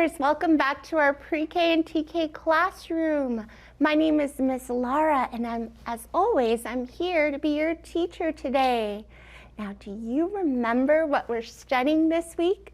learners, welcome back to our pre-K and TK classroom. My name is Miss Lara, and as always, I'm here to be your teacher today. Now, do you remember what we're studying this week?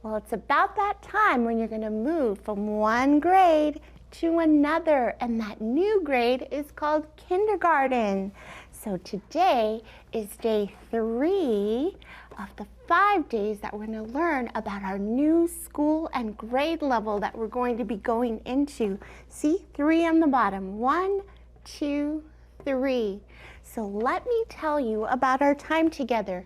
Well, it's about that time when you're going to move from one grade to another, and that new grade is called kindergarten. So today is day 3 of the 5 days that we're going to learn about our new school and grade level that we're going to be going into. See, 3 on the bottom. 1, 2, 3. So let me tell you about our time together.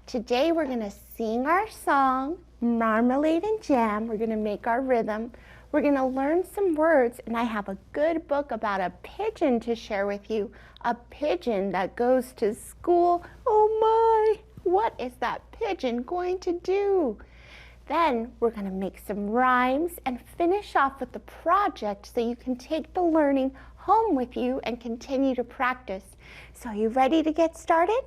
Today we're going to sing our song, Marmalade and Jam. We're going to make our rhythm. We're going to learn some words, and I have a good book about a pigeon to share with you. A pigeon that goes to school. Oh my! What is that pigeon going to do? Then we're going to make some rhymes and finish off with the project so you can take the learning home with you and continue to practice. So are you ready to get started?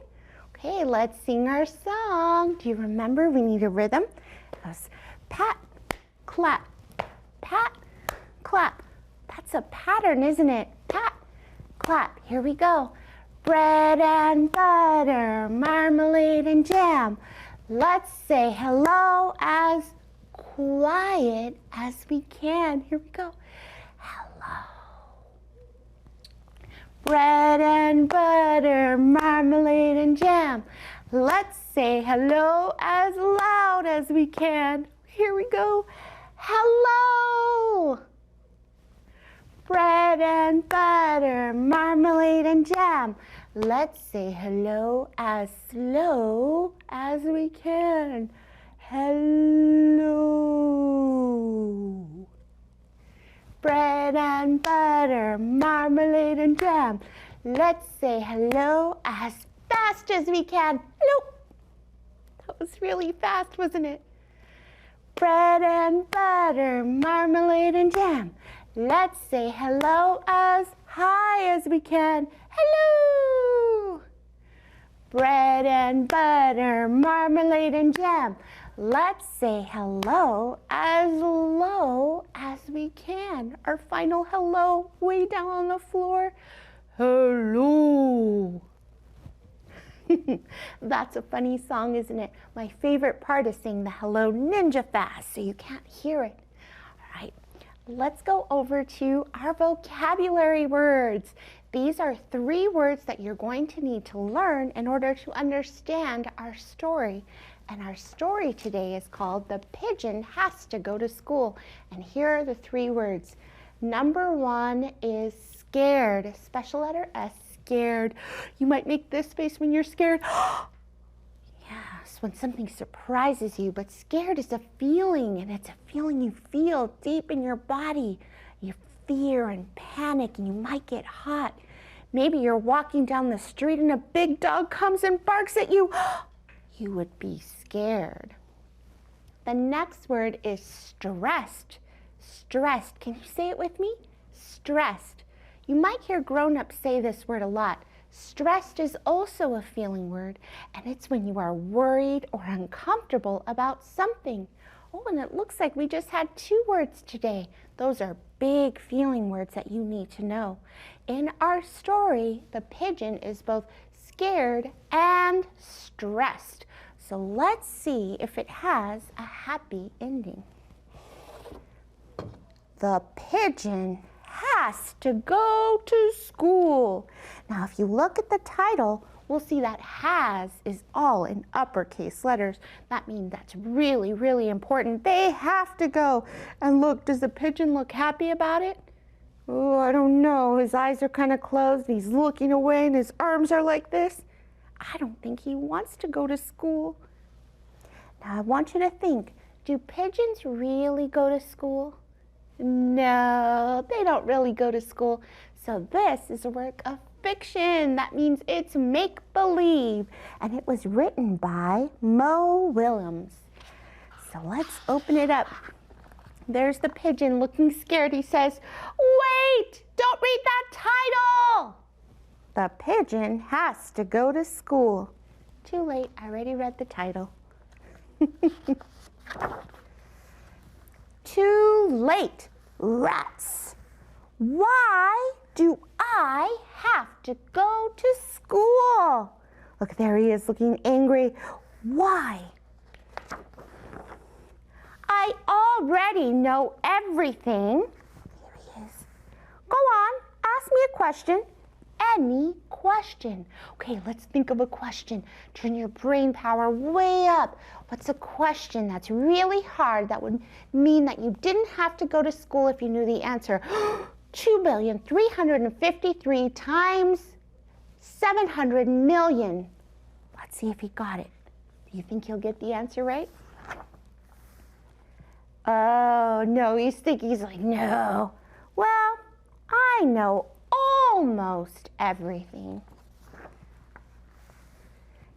Okay, let's sing our song. Do you remember we need a rhythm? It goes pat, clap, pat, clap. That's a pattern, isn't it? Pat, clap. Here we go. Bread and butter, marmalade and jam. Let's say hello as quiet as we can. Here we go. Hello. Bread and butter, marmalade and jam. Let's say hello as loud as we can. Here we go. Hello. Bread and butter, marmalade and jam. Let's say hello as slow as we can. Hello. Bread and butter, marmalade and jam. Let's say hello as fast as we can. Hello. That was really fast, wasn't it? Bread and butter, marmalade and jam. Let's say hello as high as we can. Hello! Bread and butter, marmalade and jam. Let's say hello as low as we can. Our final hello way down on the floor. Hello! That's a funny song, isn't it? My favorite part is saying the hello ninja fast so you can't hear it. All right. Let's go over to our vocabulary words. These are 3 words that you're going to need to learn in order to understand our story. And our story today is called The Pigeon Has to Go to School. And here are the 3 words. Number 1 is scared. Special letter S, scared. You might make this face when you're scared. Yes, when something surprises you, but scared is a feeling, and it's a feeling you feel deep in your body. You fear and panic, and you might get hot. Maybe you're walking down the street and a big dog comes and barks at you. You would be scared. The next word is stressed. Stressed. Can you say it with me? Stressed. You might hear grown-ups say this word a lot. Stressed is also a feeling word, and it's when you are worried or uncomfortable about something. Oh, and it looks like we just had 2 words today. Those are big feeling words that you need to know. In our story, the pigeon is both scared and stressed. So let's see if it has a happy ending. The pigeon has to go to school. Now, if you look at the title, we'll see that has is all in uppercase letters. That means that's really, really important. They have to go. And look, does the pigeon look happy about it? Oh, I don't know. His eyes are kind of closed. He's looking away and his arms are like this. I don't think he wants to go to school. Now, I want you to think, do pigeons really go to school? No, they don't really go to school. So this is a work of fiction. That means it's make-believe. And it was written by Mo Willems. So let's open it up. There's the pigeon looking scared. He says, "Wait! Don't read that title!" The pigeon has to go to school. Too late. I already read the title. too late. Rats. Why do I have to go to school? Look, there he is looking angry. Why? I already know everything. Here he is. Go on, ask me a question. Any question. Okay, let's think of a question. Turn your brain power way up. What's a question that's really hard that would mean that you didn't have to go to school if you knew the answer? 2,353 times 700 million. Let's see if he got it. Do you think he'll get the answer right? Oh, no, he's like, no. Well, I know almost everything.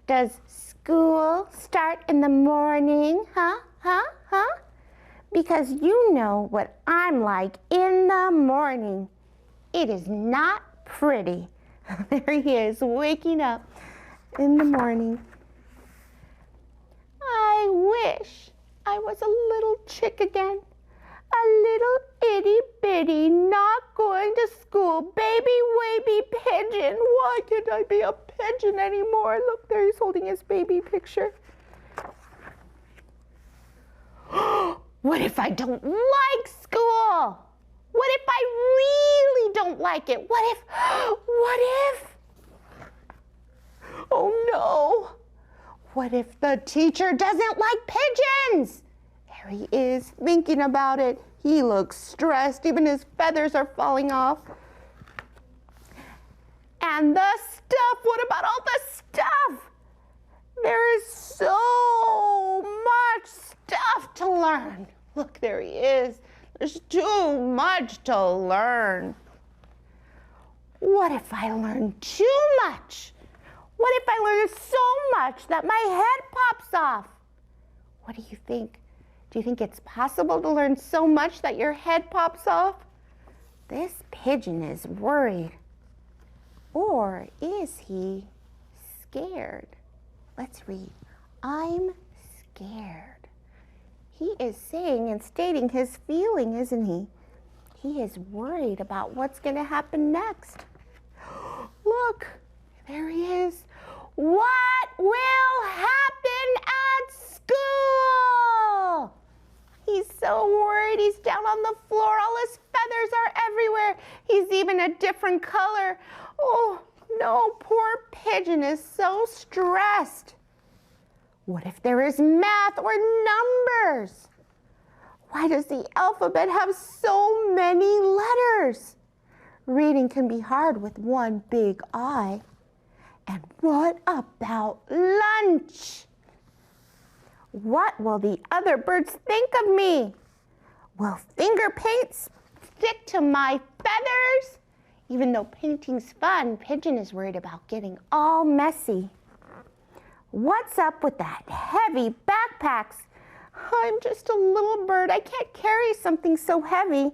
Does school start in the morning? Huh? Because you know what I'm like in the morning. It is not pretty. There he is, waking up in the morning. I wish I was a little chick again. A little itty bitty, not going to school, baby wavy pigeon. Why can't I be a pigeon anymore? Look, there he's holding his baby picture. What if I don't like school? What if I really don't like it? What if? Oh no. What if the teacher doesn't like pigeons? There he is, thinking about it. He looks stressed. Even his feathers are falling off. And the stuff. What about all the stuff? There is so much stuff to learn. Look, there he is. There's too much to learn. What if I learn too much? What if I learn so much that my head pops off? What do you think? Do you think it's possible to learn so much that your head pops off? This pigeon is worried. Or is he scared? Let's read. I'm scared. He is saying and stating his feeling, isn't he? He is worried about what's going to happen next. Look, there he is. What will happen at school? He's so worried. He's down on the floor. All his feathers are everywhere. He's even a different color. Oh, no, poor pigeon is so stressed. What if there is math or numbers? Why does the alphabet have so many letters? Reading can be hard with one big I. And what about lunch? What will the other birds think of me? Will finger paint stick to my feathers? Even though painting's fun, Pigeon is worried about getting all messy. What's up with that heavy backpacks? I'm just a little bird. I can't carry something so heavy.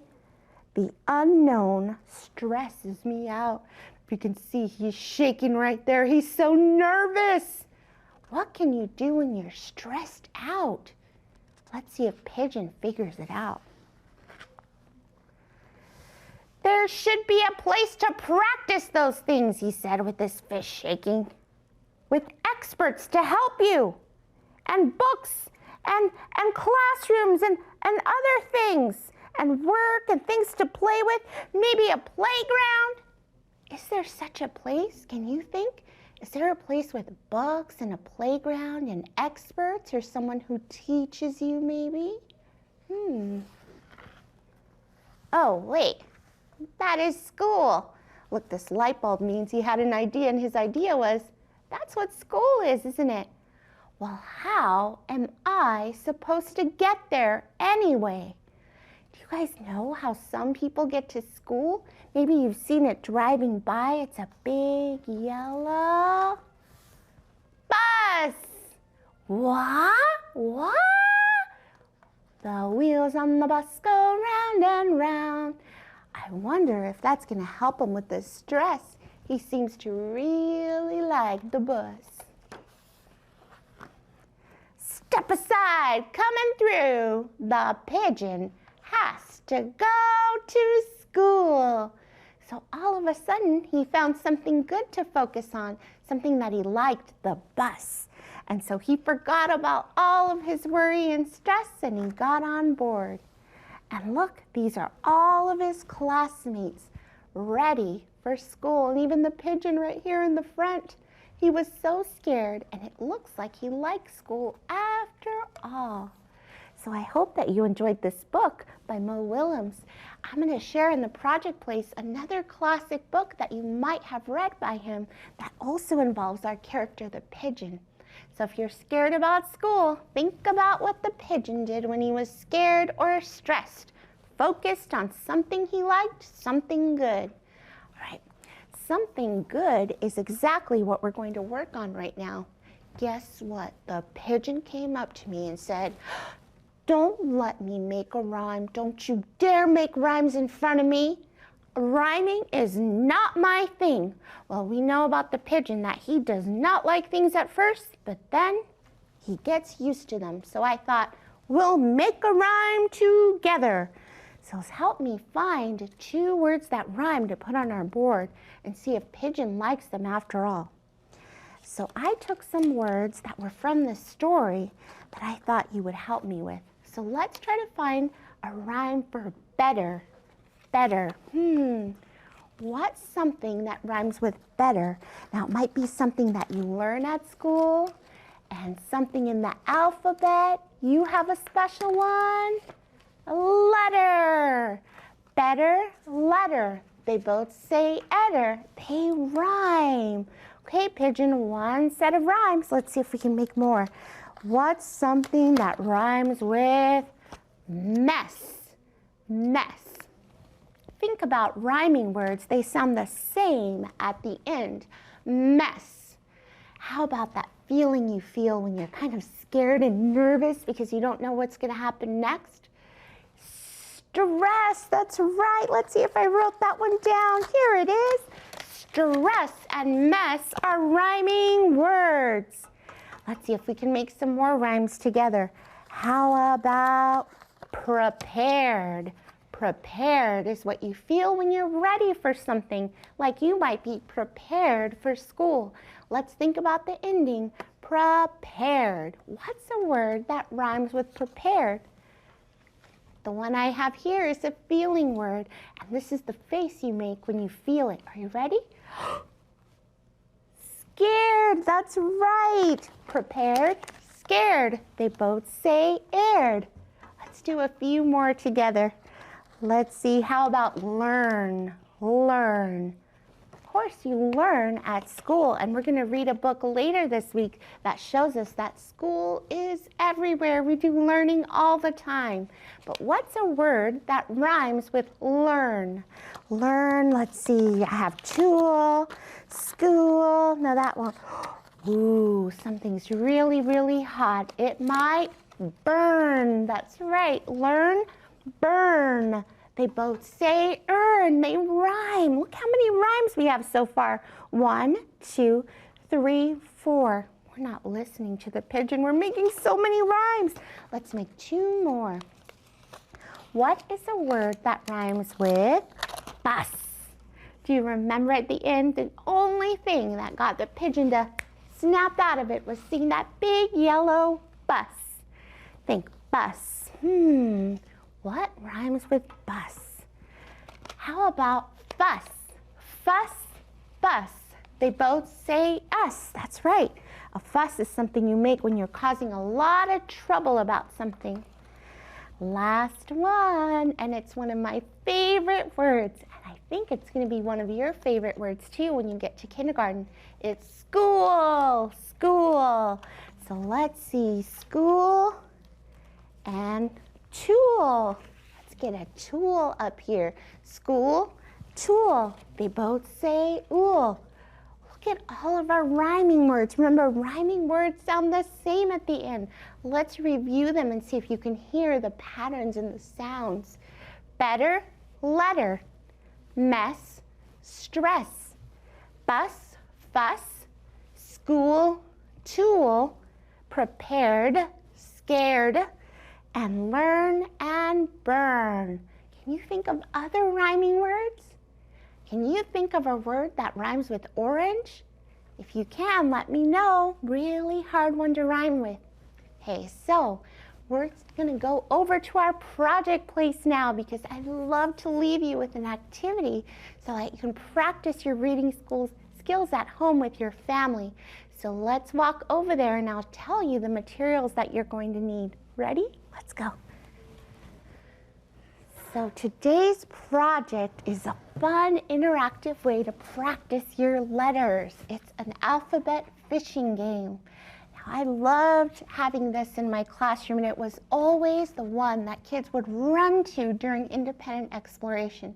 The unknown stresses me out. If you can see, he's shaking right there. He's so nervous. What can you do when you're stressed out? Let's see if Pigeon figures it out. There should be a place to practice those things, he said with his fist shaking. With experts to help you, and books, and classrooms, and other things, and work, and things to play with, maybe a playground. Is there such a place, can you think? Is there a place with books and a playground and experts, or someone who teaches you maybe? Oh, wait, that is school. Look, this light bulb means he had an idea, and his idea was, that's what school is, isn't it? Well, how am I supposed to get there anyway? Do you guys know how some people get to school? Maybe you've seen it driving by. It's a big yellow bus. What? The wheels on the bus go round and round. I wonder if that's going to help him with the stress. He seems to really like the bus. Step aside, coming through. The pigeon has to go to school. So all of a sudden, he found something good to focus on, something that he liked, the bus. And so he forgot about all of his worry and stress, and he got on board. And look, these are all of his classmates ready for school, and even the pigeon right here in the front. He was so scared, and it looks like he likes school after all. So I hope that you enjoyed this book by Mo Willems. I'm going to share in the project place another classic book that you might have read by him that also involves our character, the pigeon. So if you're scared about school, think about what the pigeon did when he was scared or stressed. Focused on something he liked, something good. All right, something good is exactly what we're going to work on right now. Guess what? The pigeon came up to me and said, "Don't let me make a rhyme. Don't you dare make rhymes in front of me. Rhyming is not my thing." Well, we know about the pigeon that he does not like things at first, but then he gets used to them. So I thought, we'll make a rhyme together. So help me find 2 words that rhyme to put on our board and see if Pigeon likes them after all. So I took some words that were from the story that I thought you would help me with. So let's try to find a rhyme for better. Better. What's something that rhymes with better? Now, it might be something that you learn at school and something in the alphabet. You have a special one? A letter. Better, letter. They both say edder. They rhyme. Okay, Pigeon, 1 set of rhymes. Let's see if we can make more. What's something that rhymes with mess? Mess. Think about rhyming words. They sound the same at the end. Mess. How about that feeling you feel when you're kind of scared and nervous because you don't know what's going to happen next? Stress. That's right. Let's see if I wrote that one down. Here it is. Stress and mess are rhyming words. Let's see if we can make some more rhymes together. How about prepared? Prepared is what you feel when you're ready for something, like you might be prepared for school. Let's think about the ending, prepared. What's a word that rhymes with prepared? The one I have here is a feeling word, and this is the face you make when you feel it. Are you ready? Scared, that's right. Prepared, scared. They both say aired. Let's do a few more together. Let's see, how about learn? Learn. Of course, you learn at school, and we're going to read a book later this week that shows us that school is everywhere. We do learning all the time. But what's a word that rhymes with learn? Learn, let's see, I have tool, school. No, that one. Ooh, something's really, really hot. It might burn. That's right. Learn, burn. They both say earn. They rhyme. Look how many rhymes we have so far. 1, 2, 3, 4. We're not listening to the pigeon. We're making so many rhymes. Let's make 2 more. What is a word that rhymes with bus? Do you remember at the end, the only thing that got the pigeon to snap out of it was seeing that big yellow bus? Think bus. What rhymes with bus? How about fuss? Fuss, bus. They both say us. That's right. A fuss is something you make when you're causing a lot of trouble about something. Last one, and it's one of my favorite words, and I think it's going to be one of your favorite words too when you get to kindergarten. It's school, school. So let's see, school and tool. Let's get a tool up here. School, tool. They both say ool. Look at all of our rhyming words. Remember, rhyming words sound the same at the end. Let's review them and see if you can hear the patterns and the sounds. Better, letter. Mess, stress. Bus, fuss. School, tool. Prepared, scared. and learn and burn. Can you think of other rhyming words? Can you think of a word that rhymes with orange? If you can, let me know. Really hard one to rhyme with. Okay, so we're going to go over to our project place now because I'd love to leave you with an activity so that you can practice your reading skills at home with your family. So let's walk over there and I'll tell you the materials that you're going to need. Ready? Let's go. So today's project is a fun, interactive way to practice your letters. It's an alphabet fishing game. I loved having this in my classroom, and it was always the one that kids would run to during independent exploration.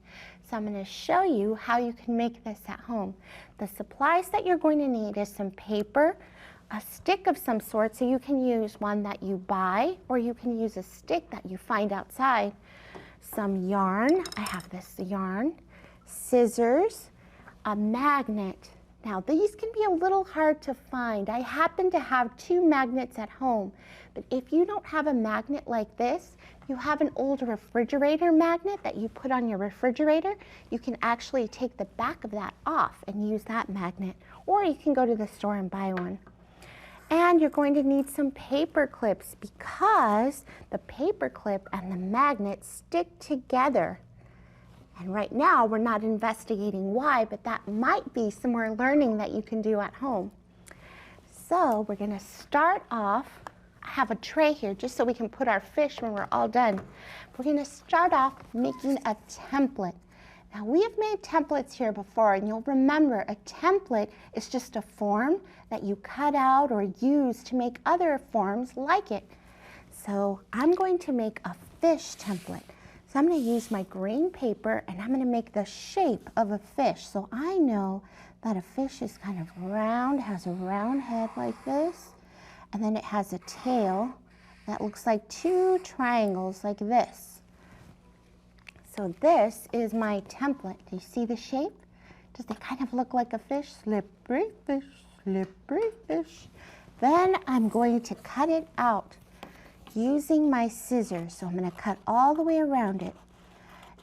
So I'm going to show you how you can make this at home. The supplies that you're going to need is some paper, a stick of some sort, so you can use one that you buy, or you can use a stick that you find outside, some yarn, I have this yarn, scissors, a magnet. Now, these can be a little hard to find. I happen to have 2 magnets at home, but if you don't have a magnet like this, you have an old refrigerator magnet that you put on your refrigerator, you can actually take the back of that off and use that magnet, or you can go to the store and buy one. And you're going to need some paper clips because the paper clip and the magnet stick together. And right now, we're not investigating why, but that might be some more learning that you can do at home. So we're going to start off. I have a tray here just so we can put our fish when we're all done. We're going to start off making a template. Now, we have made templates here before, and you'll remember a template is just a form that you cut out or use to make other forms like it. So I'm going to make a fish template. So I'm going to use my green paper and I'm going to make the shape of a fish. So I know that a fish is kind of round, has a round head like this, and then it has a tail that looks like 2 triangles like this. So this is my template. Do you see the shape? Does it kind of look like a fish? Slippery fish, slippery fish. Then I'm going to cut it out using my scissors. So I'm going to cut all the way around it.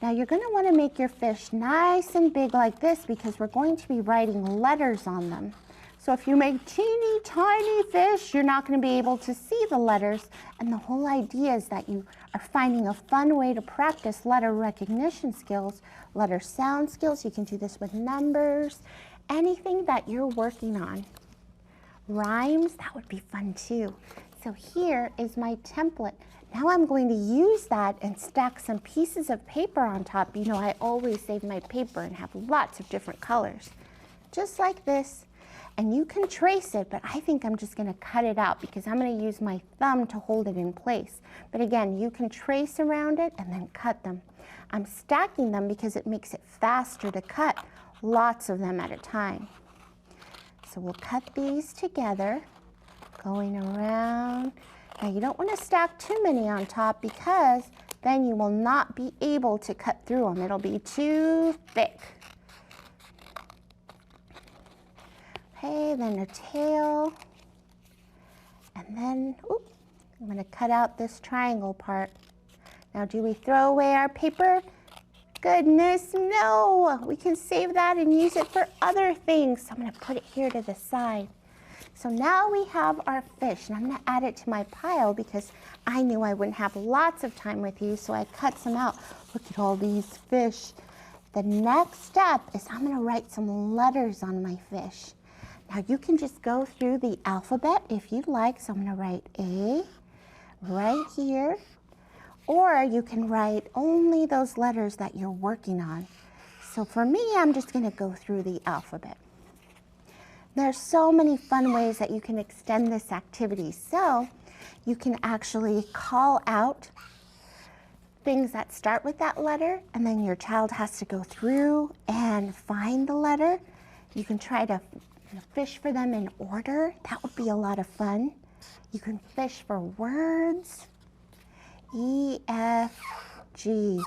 Now you're going to want to make your fish nice and big like this because we're going to be writing letters on them. So if you make teeny tiny fish, you're not going to be able to see the letters. And the whole idea is that you are finding a fun way to practice letter recognition skills, letter sound skills. You can do this with numbers, anything that you're working on. Rhymes, that would be fun too. So here is my template. Now I'm going to use that and stack some pieces of paper on top. You know, I always save my paper and have lots of different colors, just like this. And you can trace it, but I think I'm just going to cut it out because I'm going to use my thumb to hold it in place. But again, you can trace around it and then cut them. I'm stacking them because it makes it faster to cut lots of them at a time. So we'll cut these together, going around. Now you don't want to stack too many on top because then you will not be able to cut through them. It'll be too thick. Okay, then a tail. And then, oops, I'm going to cut out this triangle part. Now do we throw away our paper? Goodness, no! We can save that and use it for other things. So I'm going to put it here to the side. So now we have our fish, and I'm going to add it to my pile because I knew I wouldn't have lots of time with you, so I cut some out. Look at all these fish. The next step is I'm going to write some letters on my fish. Now you can just go through the alphabet if you'd like. So I'm going to write A right here, or you can write only those letters that you're working on. So for me, I'm just going to go through the alphabet. There's so many fun ways that you can extend this activity. So you can actually call out things that start with that letter, and then your child has to go through and find the letter. You can try to fish for them in order. That would be a lot of fun. You can fish for words, E, F, G.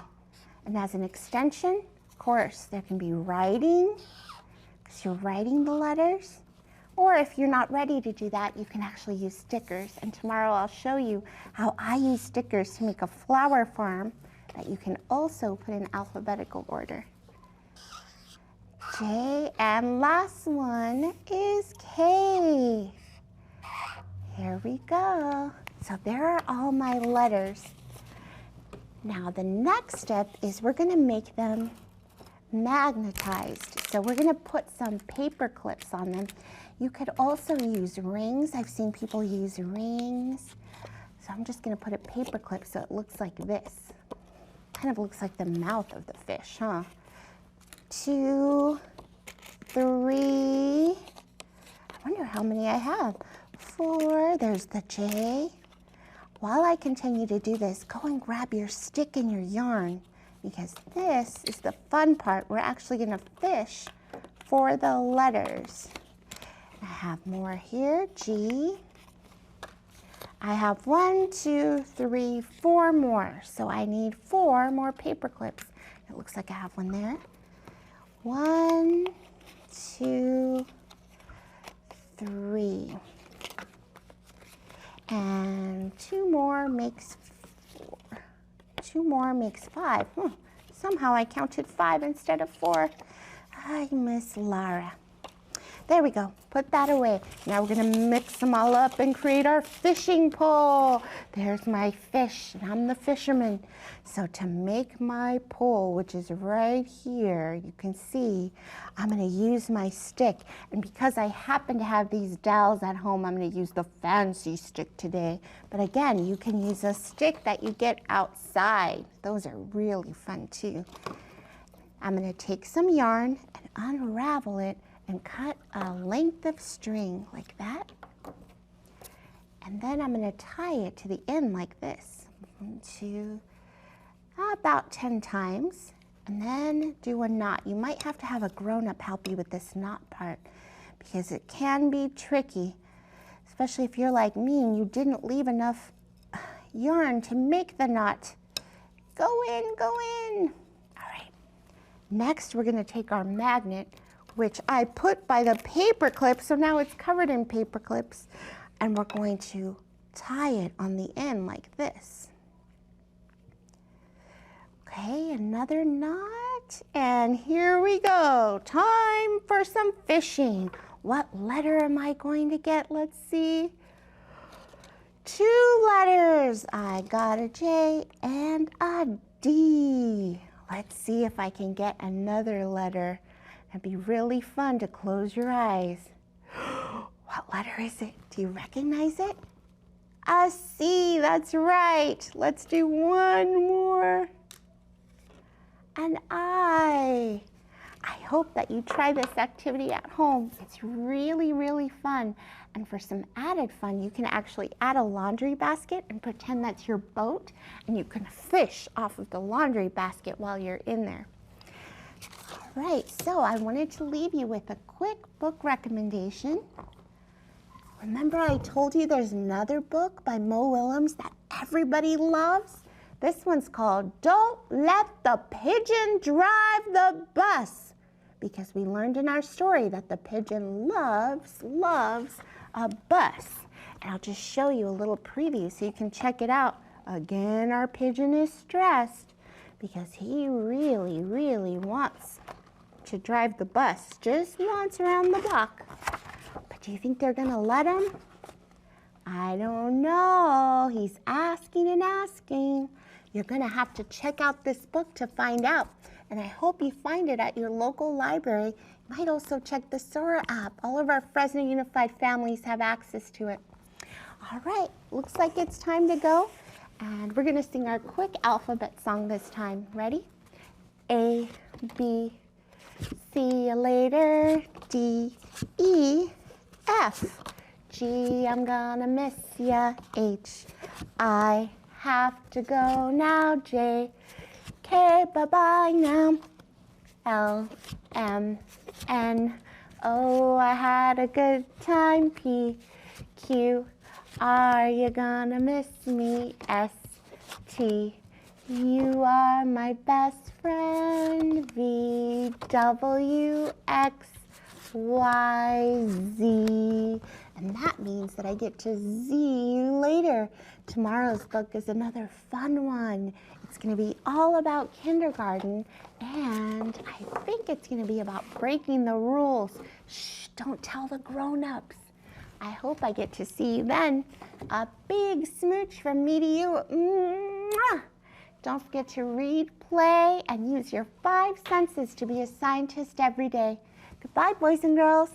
And as an extension, of course, there can be writing, because you're writing the letters. Or if you're not ready to do that, you can actually use stickers. And tomorrow I'll show you how I use stickers to make a flower farm that you can also put in alphabetical order. J, and last one is K. Here we go. So there are all my letters. Now the next step is we're going to make them magnetized. So we're going to put some paper clips on them. You could also use rings. I've seen people use rings. So I'm just going to put a paper clip so it looks like this. Kind of looks like the mouth of the fish, huh? 2, 3, I wonder how many I have. 4, there's the J. While I continue to do this, go and grab your stick and your yarn, because this is the fun part. We're actually going to fish for the letters. I have more here, G. I have 1, 2, 3, 4 more, so I need 4 more paper clips. It looks like I have one there. 1, 2, 3. And 2 more makes 4. 2 more makes 5. Somehow I counted 5 instead of 4. Hi, Miss Lara. There we go. Put that away. Now we're going to mix them all up and create our fishing pole. There's my fish, and I'm the fisherman. So to make my pole, which is right here, you can see I'm going to use my stick. And because I happen to have these dowels at home, I'm going to use the fancy stick today. But again, you can use a stick that you get outside. Those are really fun too. I'm going to take some yarn and unravel it and cut a length of string like that. And then I'm going to tie it to the end like this. 1, 2, about 10 times. And then do a knot. You might have to have a grown-up help you with this knot part because it can be tricky, especially if you're like me and you didn't leave enough yarn to make the knot. Go in, go in. All right. Next, we're going to take our magnet, which I put by the paper clip, so now it's covered in paper clips, and we're going to tie it on the end like this. Okay, another knot, and here we go. Time for some fishing. What letter am I going to get? Let's see. 2 letters. I got a J and a D. Let's see if I can get another letter. It'd be really fun to close your eyes. What letter is it? Do you recognize it? A C, that's right. Let's do one more. An I. I hope that you try this activity at home. It's really, really fun. And for some added fun, you can actually add a laundry basket and pretend that's your boat, and you can fish off of the laundry basket while you're in there. All right, so I wanted to leave you with a quick book recommendation. Remember I told you there's another book by Mo Willems that everybody loves? This one's called Don't Let the Pigeon Drive the Bus, because we learned in our story that the pigeon loves a bus. And I'll just show you a little preview so you can check it out. Again, our pigeon is stressed because he really, really wants to drive the bus just once around the block. But do you think they're gonna let him? I don't know. He's asking and asking. You're gonna have to check out this book to find out. And I hope you find it at your local library. You might also check the Sora app. All of our Fresno Unified families have access to it. All right, looks like it's time to go. And we're gonna sing our quick alphabet song this time. Ready? A, B, see you later. D, E, F, G, I'm gonna miss ya. H, I have to go now. J, K, bye-bye now. L, M, N, O, I had a good time. P, Q, are you gonna miss me? S, T, you are my best friend. V, W, X, Y, Z, and that means that I get to Z later. Tomorrow's book is another fun one. It's going to be all about kindergarten, and I think it's going to be about breaking the rules. Shh, don't tell the grown-ups. I hope I get to see you then. A big smooch from me to you. Mwah! Don't forget to read, play, and use your 5 senses to be a scientist every day. Goodbye, boys and girls.